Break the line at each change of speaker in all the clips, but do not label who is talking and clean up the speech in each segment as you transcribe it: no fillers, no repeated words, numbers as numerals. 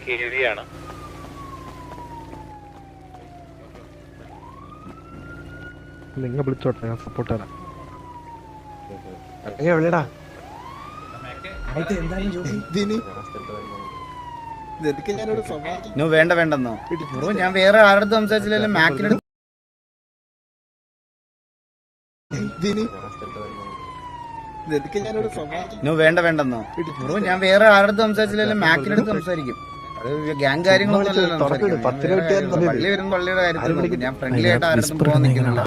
KV ആണ്.
നിങ്ങൾ വിളിച്ചോട്ടെ, ഞാൻ സപ്പോർട്ട് തരാം.
എവിടെടാ
വേണ്ട വേണ്ടെന്നോ ഞാൻ വേറെ ആരുടെ സംസാരിച്ചില്ലല്ലോ. മാക്കിനെടുത്ത് വേണ്ട വേണ്ടെന്നോ ഞാൻ വേറെ ആരുടെ സംസാരിച്ചില്ലല്ലോ. മാക്കിനെടുത്ത് സംസാരിക്കും. അത് ഗ്യാങ് കാര്യങ്ങളൊന്നും പള്ളി വരുന്ന പള്ളിയുടെ കാര്യത്തിൽ ഞാൻ ഫ്രണ്ട്ലി ആയിട്ട് ആരുടെ പോകാൻ നിൽക്കുന്നില്ല.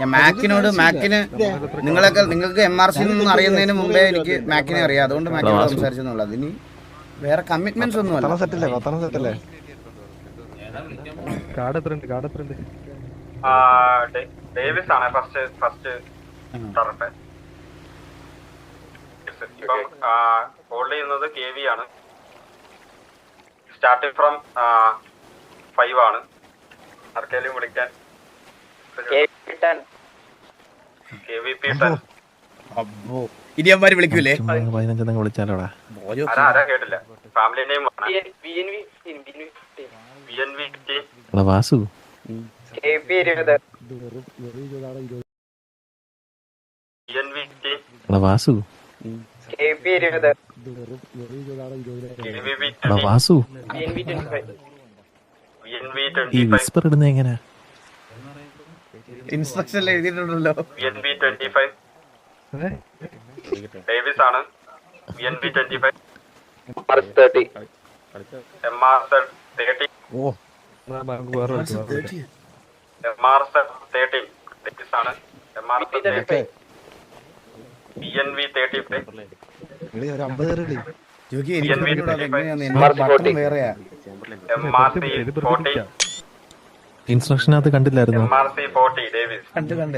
ഞാൻ മാക്കിന് നിങ്ങൾക്ക് MRC ഒന്നും അറിയുന്നതിന് മുമ്പേ എനിക്ക് മാക്കിനെ അറിയാം. അതുകൊണ്ട് മാക്കിനോട് സംസാരിച്ചെന്നുള്ളത്. അതിന് വേറെ കമ്മിറ്റ്മെന്റ്സ് ഒന്നും അല്ല.
ഡേവിസ് ആണ് ഫസ്റ്റ് ടർഫ്. ഇപ്പം ഹോൾഡ് ചെയ്യുന്നത് KV ആണ്. സ്റ്റാർട്ടിംഗ് ഫ്രം 5 ആണ്. ആർക്കെങ്കിലും വിളിക്കാൻ KVP 10.
ഇനിയന്മാര് വിളിക്കൂലേ?
15 വിളിച്ചാലോടാ.
ആരാ കേട്ടില്ല. ഫാമിലി നെയിം
വാസു വാസു വാസു ഈ വിസ്പർ ഇടുന്ന എങ്ങനെയാ?
ഇൻസ്ട്രക്ഷൻ എഴുതിയിട്ടുണ്ടല്ലോ.
ഡേവിസ് ആണ്. VNV 25 MR30 MR30 ഡേവിസ് ആണ്. MR30 VNV 35 MRC 40
ഇൻസ്ട്രക്ഷനകത്ത് കണ്ടില്ലായിരുന്നു.
MRC 40 Davis
കണ്ട്
MRC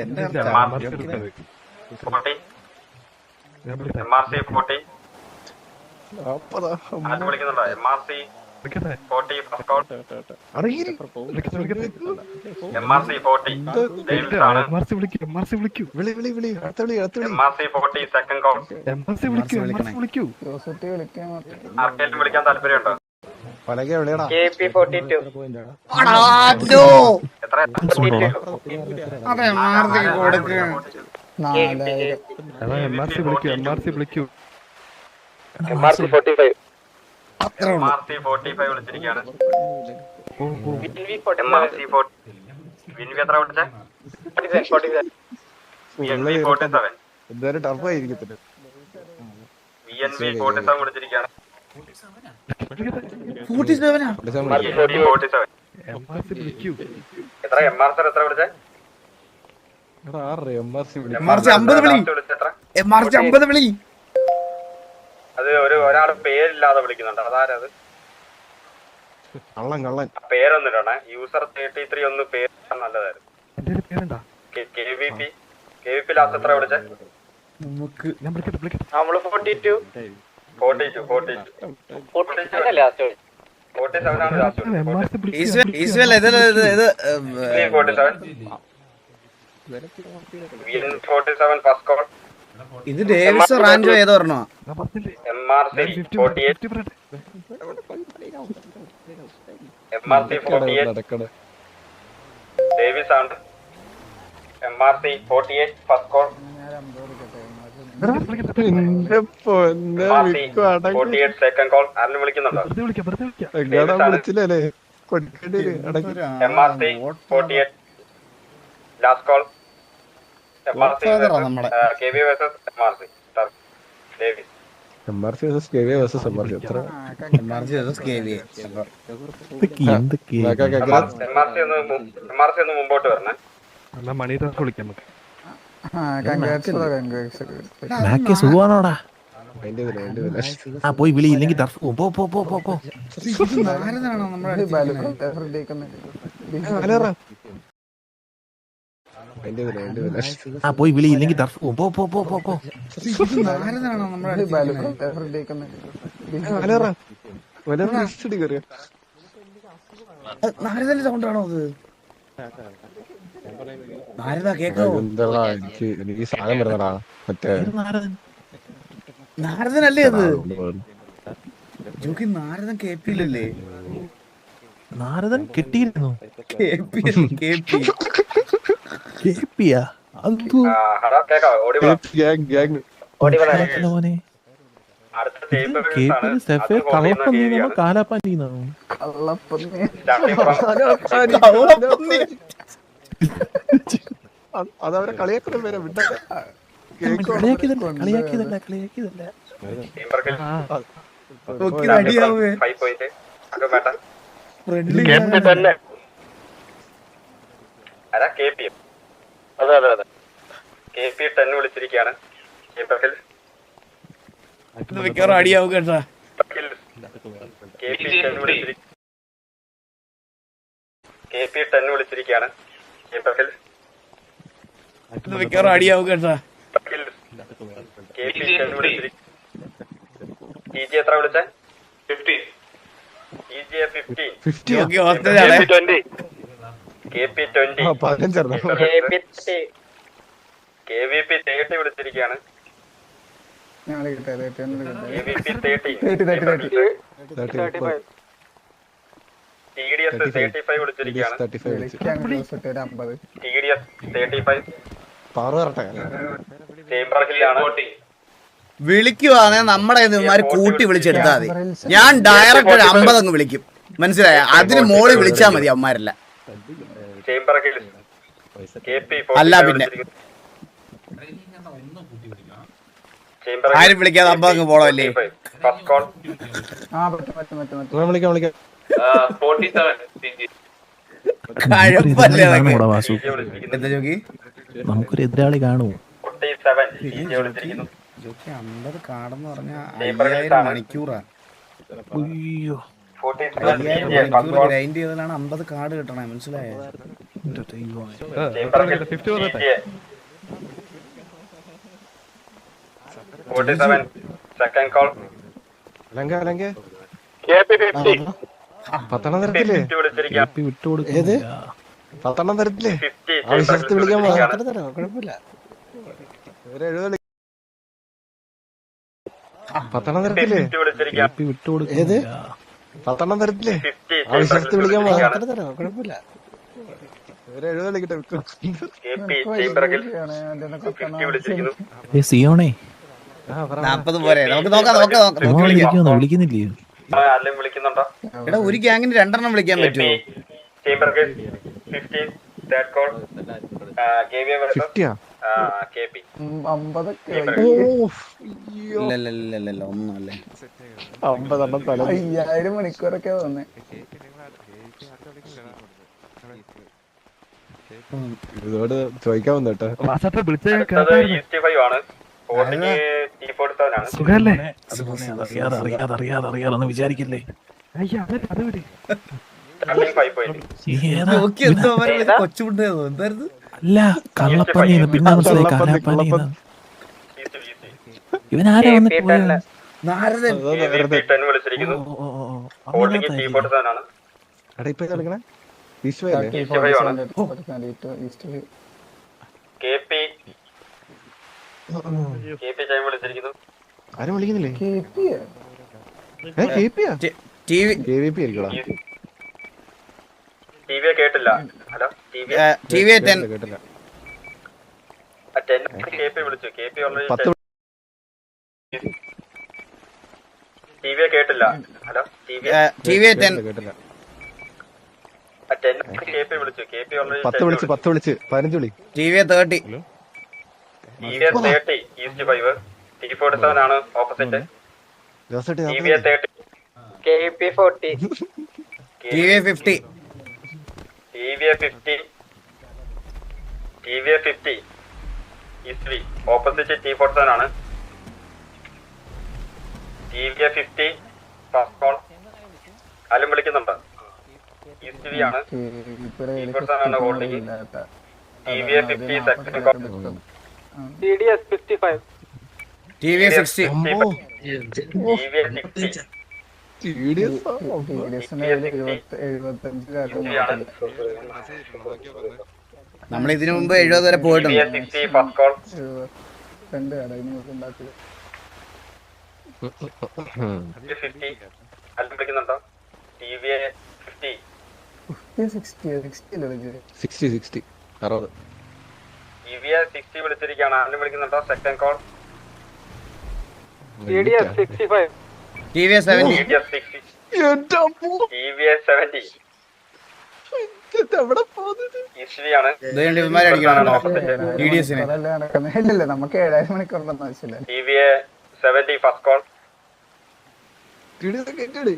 40 ആര് വിളിക്കുന്നുണ്ടോ? MRC 40 first call. MRC 40 Davis ആണ്. MRC 40 second call. ആർക്കെങ്കിലും വിളിക്കാൻ താല്പര്യമുണ്ടോ? KP 42 എത്ര?
അതെ മാർദിക്ക് കൊടുക്ക്.
MRC വിളിക്കൂ.
MRC 45 വിളിച്ചിരിക്കുകയാണ്. MRC 40 വിൻവി എത്ര വിളിച്ചേ? 47 VNV 47 വിളിച്ചിരിക്കുകയാണ്.
47
എത്ര MRC എത്ര വിളിച്ചേ?
MRC 50 വിളി. MRC 50 വിളി.
അത് ഒരാൾ പേരില്ലാതെ വിളിക്കുന്നുണ്ട്. അതാരത്? പേരൊന്നിടണേ. യൂസർ 33 ഒന്ന് പേര് നല്ലതായിരുന്നു. KVP ലാസ്റ്റ് എത്ര വിളിച്ചേ? നമ്മള് 42 47 ആണ് ലാസ്റ്റ്. First call.
ഇത് ഡേവിസ് റാൻജോ ഏതോ പറഞ്ഞോ?
MRC 48 ഡേവിസ് ആണ്. MRC 48 first call. MRC 48 second call. ആരെങ്കിലും വിളിക്കുന്നുണ്ടോ? MRC 48 last call. MRC KV versus MRC Davis.
MRC versus KV versus MRC എത്ര?
MRC versus KV.
MRC ഒന്ന് മുമ്പോട്ട് വരണേ.
മണിദാസ് വിളിക്കാം നമുക്ക്.
സുഖമാണോടാ? പോയി വിളി, ഇല്ലെങ്കിൽ
നാരദാണോ നമ്മുടെ?
പോയി വിളി, ഇല്ലെങ്കിൽ
നാരദാണോ നമ്മുടെ? നാരദന്റെ സൗണ്ടാണോ അത്? നാരദ കേക്കാവോ?
എനിക്ക് സാധനം വരുന്നടാ. മറ്റേ
നാരദനല്ലേ അത്? ജോക്കി നാരദൻ KP യിലല്ലേ?
നാരദൻ കിട്ടിയിരുന്നു
KP.
കേപ്പിയാ അത്
ഹലോ കേക്കാവോ? ഓടി വാ.
മോനെ
അടുത്ത ചേംബർ
കേപ്പിന് സെഫേ കള്ളപ്പന്നീന്നാണോ കാലാപ്പന്നീന്നാണോ?
അതവരെ കളിയാക്കുന്ന പേരാ വിട്ട
കളിയാക്കിയതല്ല
ജോക്കി അടിയാവേ.
5 പോയിന്റ് അത് വേണ്ട.
ഫ്രണ്ട്ലി
അതാ KP. അതെ KP 10 വിളിച്ചിരിക്കുകയാണ്. ചേംബറിൽ
മിക്കവാറും അടിയാവും കേട്ടാ.
KP 10 വിളിച്ചിരിക്കുകയാണ്. ചേംബറിൽ
മിക്കവാറും അടിയാവും കേട്ടാ.
KP 10 വിളിച്ചിരിക്കുകയാണ്. TG എത്ര വിളിച്ചേ? 15. TG 15.
ജോക്കി ഹോസ്റ്റലാണ്.
KP 20.
15
KVP 30 വിളിച്ചിരിക്കുകയാണ്. KVP 30. TDS 35 വിളിച്ചിരിക്കുകയാണ്. TDS 35. ചേംബർ ഹില്ലാണ്.
വിളിക്കുവാണെ നമ്മുടെ ഇവന്മാര് കൂട്ടി വിളിച്ചെടുത്താൽ മതി. ഞാൻ ഡയറക്റ്റ് ഒരു 50 അങ്ങ് വിളിക്കും, മനസ്സിലായ? അതിന് മോളിൽ വിളിച്ചാ മതി അവന്മാരല്ല.
ചേംബർ ഹിൽ KP
അല്ല പിന്നെ ആരും വിളിക്കാതെ 50 അങ്ങ് പോളല്ലേ?
ഫസ്റ്റ് കോൾ
വിളിക്കാം
കഴപ്പല്ലേ എന്താ ജോക്കി?
നമുക്കൊരു എതിരാളി കാണുമോ?
47 TG വിളിച്ചിരിക്കുന്നു.
ജോക്കി 50 കാടെന്ന് പറഞ്ഞാൽ 5000 മണിക്കൂറാണ്.
അയ്യോ
47 TG ഫസ്റ്റ് കോൾ.
ഗ്രൈൻഡ് ചെയ്താലാണ് 50 കാർഡ് കിട്ടണേ, മനസ്സിലായോ?
ചേംബർ ഹിൽ
50 വരട്ടെ.
TG 47 second call.
പത്തെണ്ണം തരത്തില്ലേ?
50 വിളിച്ചിരിക്കുകയാണ്.
വിട്ടുകൊടുക്കും. പത്തെണ്ണം തരത്തില്ലേ?
50
ആവശ്യത്തിന് വിളിക്കാൻ
വിളിച്ചിരിക്കുകയാണ്.
കുഴപ്പമില്ല. പത്തെണ്ണം തരത്തില്ലേ?
50 വിളിച്ചിരിക്കുകയാണ്.
വിട്ടുകൊടുക്കും. പത്തെണ്ണം തരത്തില്ലേ?
50
ആവശ്യത്തിന് വിളിക്കാൻ
വിളിച്ചിരിക്കുകയാണ്.
കുഴപ്പമില്ല.
KP chamber hill 50 വിളിച്ചിരിക്കുന്നു.
സിയോണേ
40 പോരെ, നമുക്ക് നോക്കാം.
വിളിക്കുന്നില്ലേ?
ആരെങ്കിലും വിളിക്കുന്നുണ്ടോ?
എടാ ഒരു ഗ്യാങ്ങിന് 2 വിളിക്കാൻ
KP
പറ്റുമോ?
Chamber hill 50 third call. KV versus KP.
ഇല്ല ഒന്നുമല്ലേ.
5000 മണിക്കൂറൊക്കെ വന്നേ.
ഇതോട് ചോദിക്കാൻ വന്നോട്ടെ.
വാസത്തെ വിളിച്ച
അടുത്തത് East 5 ആണ്. ഫോർട്ടിന് T47 ആണ്.
സുഖല്ലേ?
അറിയാതെ വിചാരിക്കില്ലേ?
അയ്യ അത് വിട്.
Starting 5 point.
ജോക്കി എന്തോ കൊച്ചുമുണ്ടായിരുന്നു, എന്തായിരുന്നു?
അല്ല കള്ളപ്പന്നിന്ന് പിന്നെ മനസ്സിലായി കാലാപ്പന്നിന്ന്. ഇവനാരാ വന്നിട്ട് പോയത്?
നാരദൻ.
KVP 10 വിളിച്ചിരിക്കുന്നു. ഫോർട്ടിന് T47 ആണ്.
ഇപ്പൊ കളിക്കണേ
East 5 ആണ്. KP ടൈം വിളിച്ചിരിക്കുന്നു.
ആരും വിളിക്കുന്നില്ലേ?
TV കേട്ടില്ല. ഹലോ TV
TV 10
കേട്ടില്ല.
10 KP വിളിച്ചു. KP ഓൾറെഡി TV കേട്ടില്ല. ഹലോ TV
TV 10
കേട്ടില്ല.
10 KP വിളിച്ചു. KP ഓൾറെഡി
10 വിളിച്ച് 15 വിളി.
TV 30
TV 30 East 5. T47 ആണ് opposite. TV 30 KP 40
TV 50
TV 50 TV 50 East 3 opposite T47 ആണ്. TV 50 first call. ആരും വിളിക്കുന്നുണ്ടോ? East 3 ആണ്. T47 ആണ് holding. TV 50 second call. TDS 55
TV 60
TV 60
നമ്മൾ ഇതിനു മുമ്പ് 70 വരെ പോയിട്ടുണ്ട്.
50 ആരും വിളിക്കുന്നുണ്ടോ? TVA 50.
60 60
TVA 60 വിളിച്ചിരിക്കുകയാണ്. ആരും വിളിക്കുന്നുണ്ടോ? Second call.
TVS 70.
TVA 70 ഈശ്വരിയാണ്.
ഇവന്മാരെ അടിക്കണം TDS-നെ.
ഇല്ലല്ല നമുക്ക് 7000 മണിക്കൂറിന്റെ ആവശ്യമില്ല.
TVA 70 first call.
TDS ഒക്കെ ഇട്ടടി.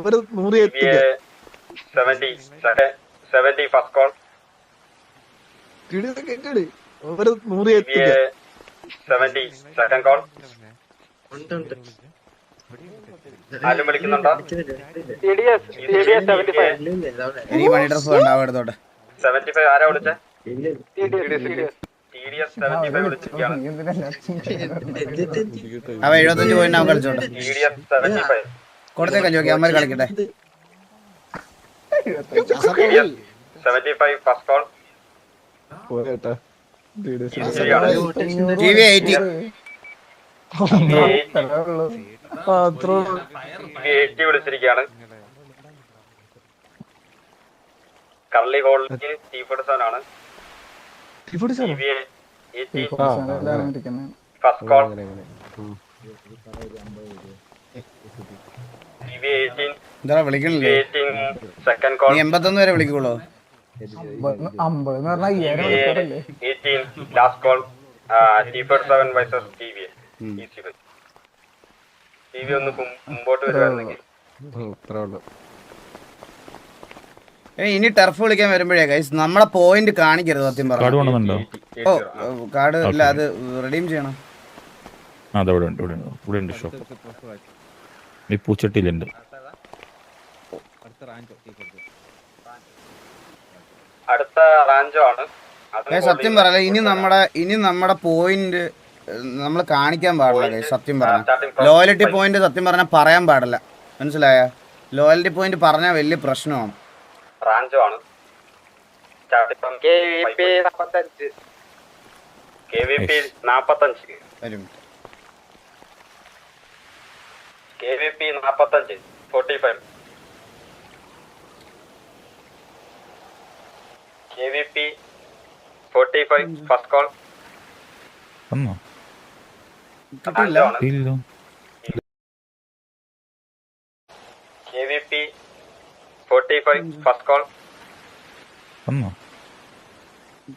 ഒരു 100
TVA
എത്തില്ല.
70 ഫസ്റ്റ് കോൾ.
TDS ഒക്കെ ഇട്ടടി. ഒരു 100 എത്തില്ല.
TVA 70 second call. ആരും വിളിക്കുന്നുണ്ടോ?
എനിക്ക് മണി ഡ്രസ് വേണ്ട എടുത്തോട്ടെ.
75 ആരാ വിളിച്ചേ? TDS 75 വിളിച്ചിരിക്കുകയാണ്.
അവ 75 പോയിന്റ് അവൻ കളിച്ചോട്ടെ.
TDS 75
കൊടുത്തേക്കാൻ ചോദിക്കാം അമ്മ കളിക്കട്ടെ.
TDS 75 first call.
പോരേട്ടാ
ഈശ്വരിയാണ്.
TVA 80.
TVA 80 വിളിച്ചിരിക്കുകയാണ്. കർലി ഹോളിൽ T47 ആണ്. TVA 80 first call. TVA 18
എന്താ വിളിക്കണില്ലേ?
18 സെക്കൻഡ് കോൾ.
നീ 81 വരെ വിളിക്കുള്ളൂ.
50 എന്ന് പറഞ്ഞാൽ 5000
18 last call. T47 vs TVA. TV ഒന്ന് മുമ്പോട്ട് വരുവായിരുന്നെങ്കിൽ.
ഇനി ടർഫ് വിളിക്കാൻ വരുമ്പോഴേ ഗൈസ് നമ്മളെ പോയിന്റ് കാണിക്കരുത് സത്യം പറഞ്ഞു. ഓ കാർഡ് ഇല്ല, അത് റെഡീം ചെയ്യണം.
ഷോപ്പ് ഈ പൂച്ചട്ടിയിലുണ്ട്.
അടുത്ത റാഞ്ചോ ആണ്.
സത്യം പറയല, ഇനി നമ്മുടെ പോയിന്റ് നമ്മൾ കാണിക്കാൻ പാടില്ല ഗൈസ്. സത്യം പറഞ്ഞ ലോയലിറ്റി പോയിന്റ് സത്യം പറഞ്ഞാൽ പറയാൻ പാടില്ല, മനസ്സിലായ? ലോയലിറ്റി പോയിന്റ് പറഞ്ഞാൽ വലിയ പ്രശ്നമാണ്.
റാഞ്ചോ ആണ്. KVP 45
വരും.
KVP 45 45 KVP 45 first call.
കിട്ടില്ല.
KVP 45 first call.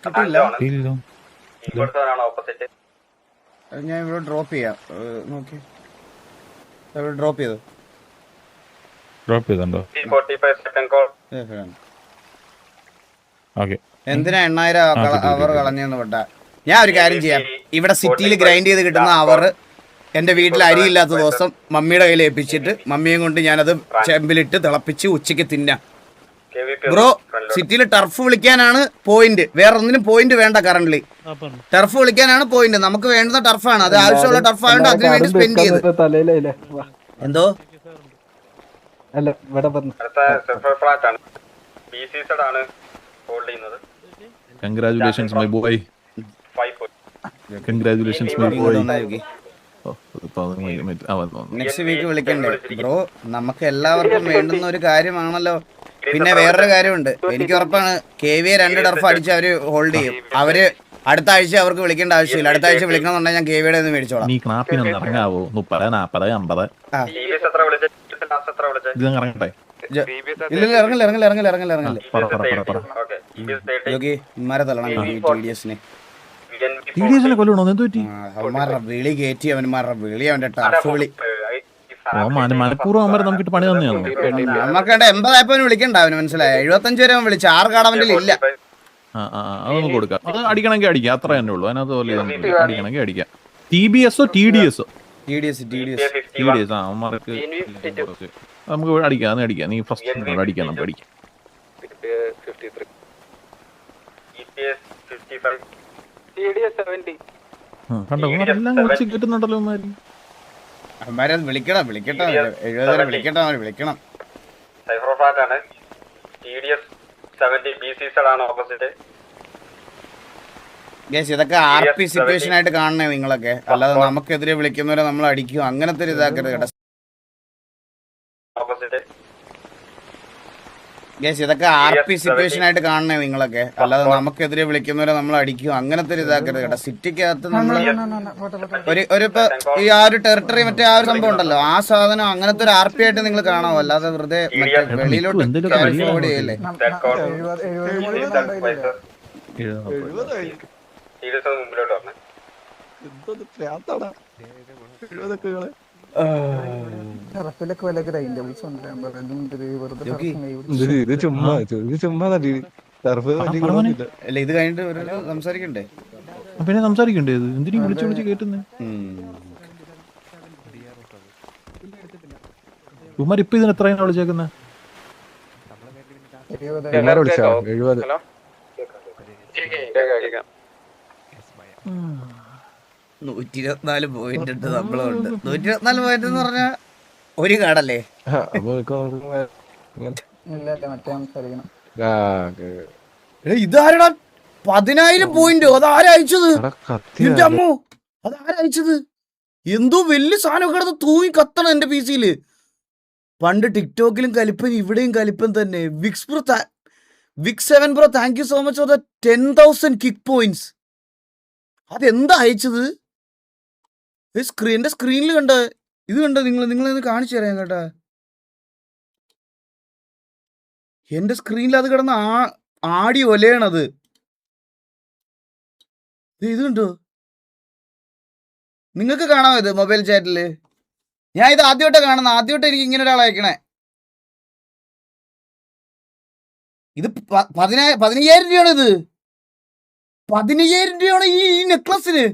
കിട്ടില്ല.
ഇവിടുത്തെയാണ് ഓപ്പോസിറ്റ്.
ഞാൻ ഇവിടെ ഡ്രോപ്പ് ചെയ്യാം. നോക്കി ഡ്രോപ്പ് ചെയ്തു.
45 സെക്കൻഡ് കോൾ.
എന്തിനാ 8000 അവർ കളഞ്ഞെന്ന് പെട്ട. ഞാൻ ഒരു കാര്യം ചെയ്യാം, ഇവിടെ സിറ്റിയിൽ ഗ്രൈൻഡ് ചെയ്ത് കിട്ടുന്ന അവർ എന്റെ വീട്ടിൽ അരിയില്ലാത്ത ദിവസം മമ്മിയുടെ കയ്യിൽ ഏൽപ്പിച്ചിട്ട് മമ്മിയും കൊണ്ട് ഞാനത് ചെമ്പിലിട്ട് തിളപ്പിച്ച് ഉച്ചയ്ക്ക് തിന്നാം. ബ്രോ, സിറ്റിയിൽ ടർഫ് വിളിക്കാനാണ് പോയിന്റ്, വേറെ ഒന്നിനും പോയിന്റ് വേണ്ട. കറന്റ് ടർഫ് വിളിക്കാനാണ് പോയിന്റ്. നമുക്ക് വേണ്ടുന്ന ടർഫാണ്, അത് ആവശ്യമുള്ള ടർഫ് ആയതുകൊണ്ട് അതിനു വേണ്ടി സ്പെൻഡ് ചെയ്ത്. എന്തോ
അല്ല ഇവിടെ
ഫ്ലാറ്റ് ആണ്. BCZ ആണ് ഹോൾഡ് ചെയ്യുന്നത്.
Congratulations my boy.
5
congratulations my boy.
Next week വിളിക്കണ്ടേ ബ്രോ? നമുക്ക് എല്ലാവർക്കും വേണ്ടുന്ന ഒരു കാര്യമാണല്ലോ. പിന്നെ വേറൊരു കാര്യമുണ്ട്, എനിക്ക് ഉറപ്പാണ് KVA 2 ടർഫ് അടിച്ച് അവര് ഹോൾഡ് ചെയ്യും. അവര് അടുത്ത ആഴ്ച അവർക്ക് വിളിക്കേണ്ട ആവശ്യമില്ല. അടുത്ത ആഴ്ച വിളിക്കണമെന്നുണ്ടെങ്കിൽ ഞാൻ KVA ഒന്ന് മേടിച്ചോളാം.
നീ ക്ലാപ്പിനൊന്ന് ഇറങ്ങാവോ? 30 40 50 ഇത് ഇറങ്ങട്ടെ.
ഇല്ല ഇറങ്ങില്ല. ഇമാരെ തള്ളണം TDS-നെ.
TDS-നെ കൊല്ലണോ? എന്ത് പറ്റി?
അവന്മാരുടെ വിളി കയറ്റി, അവന്മാരുടെ വിളി, അവന്റെ ടർഫ് വിളി.
മനഃപൂർവ്വം അവന്മാരെ നമുക്കിട്ട് പണി തന്നെയാണ്.
നമുക്കണ്ട 80 ആയപ്പോ വിളിക്കണ്ട അവന്, മനസ്സിലായ? 75 വരെ അവൻ വിളിച്ചു. 6 കാർഡ് അവന്റെ ഇല്ല.
അതൊന്നും കൊടുക്കാം. അത് അടിക്കണമെങ്കിൽ അടിക്കാം, അത്ര തന്നെ ഉള്ളൂ. അതിനകത്ത് പോലെ അടിക്കണമെങ്കിൽ അടിക്കാം. TBS-ഓ TDS-ഓ?
TDS.
TDS അവന്മാർക്ക് നമുക്ക് അടിക്കാം. അത് അടിക്കാം. നീ ഫസ്റ്റ് അടിക്കാം, നമുക്ക് അടിക്കാം. കണ്ടോ എല്ലാം വിളിച്ച് കിട്ടുന്നുണ്ടല്ലോ അവന്മാര്.
അവന്മാരെ വിളിക്കട്ടെ 70 വരെ വിളിക്കണം.
സൈഫർ ഫ്ലാറ്റ് ആണ്. TDS 70 BCZ ആണ് ഓപ്പോസിറ്റ്.
ഗേസ് ഇതൊക്കെ RP സിറ്റുവേഷൻ ആയിട്ട് കാണണേ നിങ്ങളൊക്കെ, അല്ലാതെ നമുക്കെതിരെ വിളിക്കുന്നവരെ നമ്മൾ അടിക്കും അങ്ങനത്തെ ഒരു ഇതാക്കരുത് കേട്ടോ.
ഓപ്പോസിറ്റ്
ഗേസ് ഇതൊക്കെ RP സിറ്റുവേഷൻ ആയിട്ട് കാണണേ നിങ്ങളൊക്കെ, അല്ലാതെ നമുക്കെതിരെ വിളിക്കുന്നവരെ നമ്മൾ അടിക്കും അങ്ങനത്തെ ഒരു ഇതാക്കരുത് കേട്ടോ. സിറ്റിക്കകത്ത് നമ്മൾ ഇപ്പൊ ഈ ആ ഒരു ടെറിട്ടറി മറ്റേ ആ ഒരു സംഭവം ഉണ്ടല്ലോ, ആ സാധനം അങ്ങനത്തെ ഒരു RP ആയിട്ട് നിങ്ങൾ കാണാമോ, അല്ലാതെ വെറുതെ മറ്റേ വെളിയിലോട്ട് ഫോർവേഡ് ചെയ്യല്ലേ.
മുമ്പിലോട്ട് വരണേ.
റഫിലൊക്കെ വല്ല ഗ്രൈൻഡബിൾസ് കൊണ്ടുവരാൻ പറഞ്ഞു.
ഇത് ചുമ്മാ
അല്ല ഇത് കഴിഞ്ഞിട്ട് ഒരു സംസാരിക്കണ്ടേ?
പിന്നെ സംസാരിക്കണ്ടേ? ഇത് എന്തിനീ വിളിച്ച് കേട്ടുന്നേ? ഉമാർ ഇപ്പൊ ഇതിന് എത്രയാണ് വിളിച്ചേക്കുന്നത്?
124 പോയിന്റ് ഉണ്ട് നമ്മളുണ്ട്. 124 പോയിന്റ് എന്ന് പറഞ്ഞാ ഒരു കാടല്ലേ? ഇതാരടാ 10,000 പോയിന്റ്? അതാരാ അയച്ചത്? എന്റെ അമ്മോ, അതാരാ അയച്ചത്? എന്തോ വലിയ സാധനം കിടന്ന് തൂങ്ങി കത്തണം എന്റെ PC-യില്. പണ്ട് ടിക്ടോക്കിലും കലിപ്പൻ, ഇവിടെയും കലിപ്പൻ തന്നെ. Vicks 7 bro, thank you so much for the 10,000 kick points. അതെന്താ അയച്ചത്? എന്റെ സ്ക്രീനിൽ കണ്ട ഇത് കണ്ട നിങ്ങളിത് കാണിച്ചു തരാം കേട്ടാ. എന്റെ സ്ക്രീനിൽ അത് കിടന്ന് ആടി ഒലയണത്. ഇത് കണ്ടോ? നിങ്ങൾക്ക് കാണാമോ ഇത് മൊബൈൽ ചാറ്റില്? ഞാൻ ഇത് ആദ്യമായിട്ടാ കാണുന്നത്. ആദ്യമായിട്ട് എനിക്ക് ഇങ്ങനെ ഒരാൾ അയക്കണേ. ഇത് 15,000 രൂപയാണ്. ഇത് 15,000 രൂപയാണ് ഈ നെക്ലസിന്.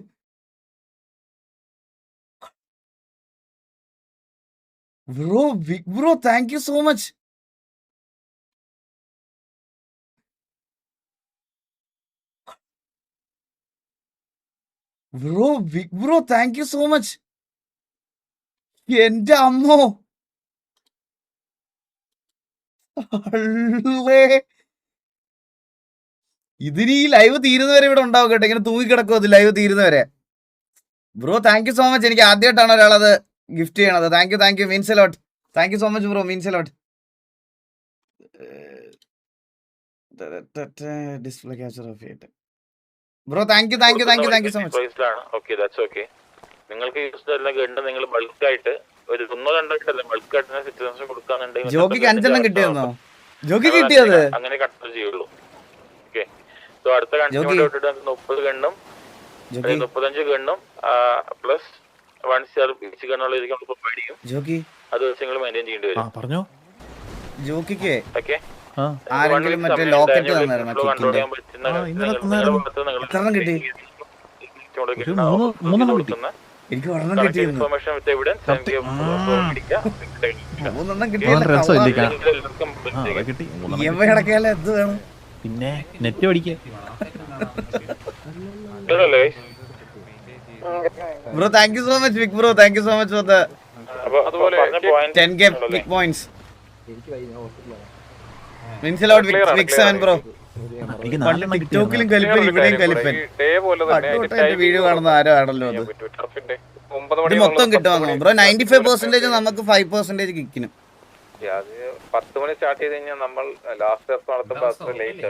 Bro thank you so much. Bro thank you so much. എന്റെ അമ്മോ, ഇതിന് ഈ ലൈവ് തീരുന്നവരെ ഇവിടെ ഉണ്ടാവും കേട്ടോ. ഇങ്ങനെ തൂങ്ങിക്കിടക്കും അത് ലൈവ് തീരുന്നവരെ. Bro thank you so much. എനിക്ക് ആദ്യമായിട്ടാണ് ഒരാളത് ഗിഫ്റ്റ് ചെയ്യണത്. Thank you means a lot. Thank you so much bro, means a lot. Display capture off ചെയ്തിട്ട് bro thank you so much.
നിങ്ങൾക്ക് ഗണ്ട് നിങ്ങൾ ബൾക്കായിട്ട് ഒരു 1-2 ബൾക്കായിട്ട് സിറ്റിസൺസ് കൊടുക്കാന്നുണ്ടെങ്കിൽ
ജോക്കിക്ക് 5 കിട്ടിയെന്നോ? ജോക്കി കിട്ടിയത്
അങ്ങനെ കട്ട് ചെയ്യുള്ളൂ. ഓക്കെ, സോ അടുത്ത കണ്ടിന്യൂ 30 ഗണ്ണും 35 ഗണ്ണും പ്ലസ് 1 സ്റ്റാർ ബീച്ച് ഗണ്ണുള്ള പഠിക്കും.
ജോക്കി
അത് വെച്ച് നിങ്ങൾ മെയിൻറ്റെയിൻ ചെയ്യേണ്ടി വരും.
പറഞ്ഞോ
ജോക്കിക്ക്
ഓക്കെ,
ആരെങ്കിലും മറ്റേ ലോക്കറ്റ് തന്നായിരുന്നു
കൺട്രോൾ ചെയ്യാൻ പറ്റുന്ന
കിട്ടി? എനിക്ക് ഒരെണ്ണം കിട്ടിയിരുന്നു.
ഇൻഫർമേഷൻ വിത്ത് എവിഡൻസ്
കിടക്കാല്ലേ എന്ത് വേണം?
പിന്നെ നെറ്റ് പഠിക്കാൻ.
Bro thank you so much Vik bro, thank you so much for the 10K Vik points. Means a lot Vik 7 bro. പണ്ട് ടിക്ടോക്കിലും കലിപ്പൻ, ഇവിടെയും കലിപ്പൻ. വീഡിയോ കാണുന്ന ആരോ ആണല്ലോ അത്. ഇത് മൊത്തം കിട്ടുവാന്നോ ബ്രോ? 95% നമുക്ക് 5% കിക്കിനും.
10 മണി സ്റ്റാർട്ട് ചെയ്ത് കഴിഞ്ഞാൽ നമ്മൾ ലാസ്റ്റ് നടത്തുമ്പോൾ ലേറ്റ്